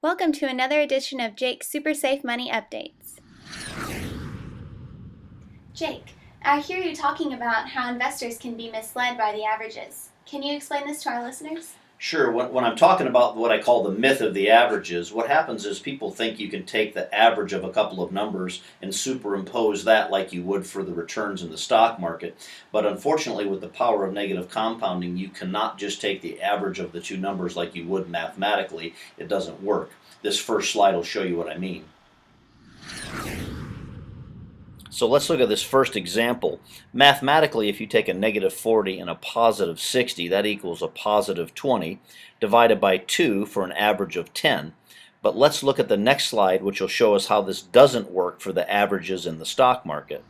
Welcome to another edition of Jake's Super Safe Money Updates. Jake, I hear you talking about how investors can be misled by the averages. Can you explain this to our listeners? Sure. When I'm talking about what I call the myth of the averages, what happens is people think you can take the average of a couple of numbers and superimpose that like you would for the returns in the stock market. But unfortunately, with the power of negative compounding, you cannot just take the average of the two numbers like you would mathematically. It doesn't work. This first slide will show you what I mean. So let's look at this first example. Mathematically, if you take a negative 40 and a positive 60, that equals a positive 20, divided by 2 for an average of 10. But let's look at the next slide, which will show us how this doesn't work for the averages in the stock market.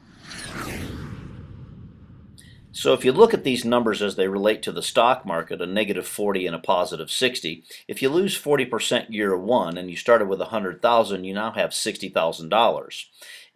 So if you look at these numbers as they relate to the stock market, a negative 40 and a positive 60, if you lose 40% year one and you started with 100,000, you now have $60,000.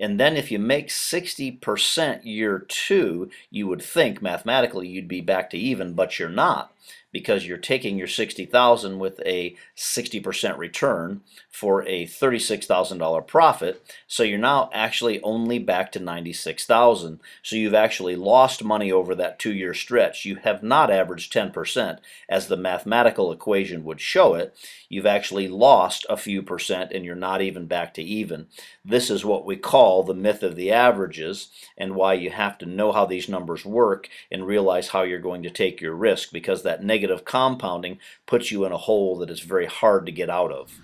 And then if you make 60% year two, you would think mathematically you'd be back to even, but you're not, because you're taking your 60,000 with a 60% return for a $36,000 profit. So you're now actually only back to 96,000. So you've actually lost money over that 2-year stretch. You have not averaged 10% as the mathematical equation would show it. You've actually lost a few percent and you're not even back to even. This is what we call the myth of the averages, and why you have to know how these numbers work and realize how you're going to take your risk, because that negative compounding puts you in a hole that is very hard to get out of.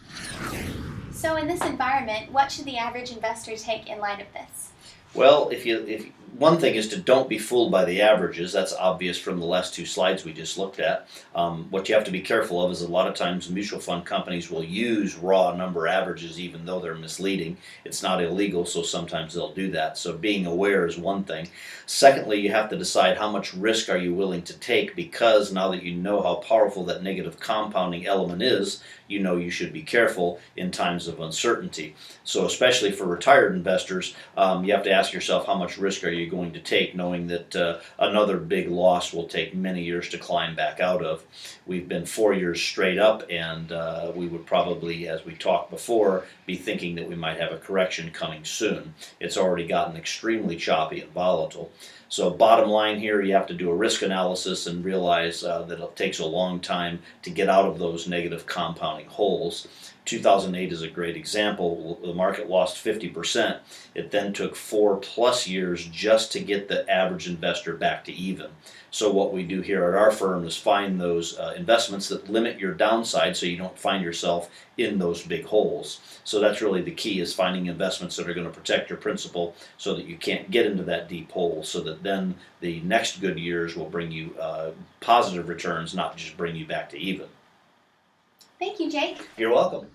So in this environment, what should the average investor take in light of this? Well, if one thing is to don't be fooled by the averages. That's obvious from the last two slides we just looked at. What you have to be careful of is a lot of times mutual fund companies will use raw number averages even though they're misleading. It's not illegal, so sometimes they'll do that. So being aware is one thing. Secondly, you have to decide how much risk are you willing to take, because now that you know how powerful that negative compounding element is, you know you should be careful in times of uncertainty. So especially for retired investors, you have to ask yourself, how much risk are you going to take, knowing that another big loss will take many years to climb back out of. We've been 4 years straight up, and we would probably, as we talked before, be thinking that we might have a correction coming soon. It's already gotten extremely choppy and volatile. So bottom line here, you have to do a risk analysis and realize that it takes a long time to get out of those negative compounding holes. 2008 is a great example. The market lost 50%. It then took 4+ years just to get the average investor back to even. So what we do here at our firm is find those investments that limit your downside so you don't find yourself in those big holes. So that's really the key, is finding investments that are going to protect your principal so that you can't get into that deep hole, so that then the next good years will bring you positive returns, not just bring you back to even. Thank you, Jake. You're welcome.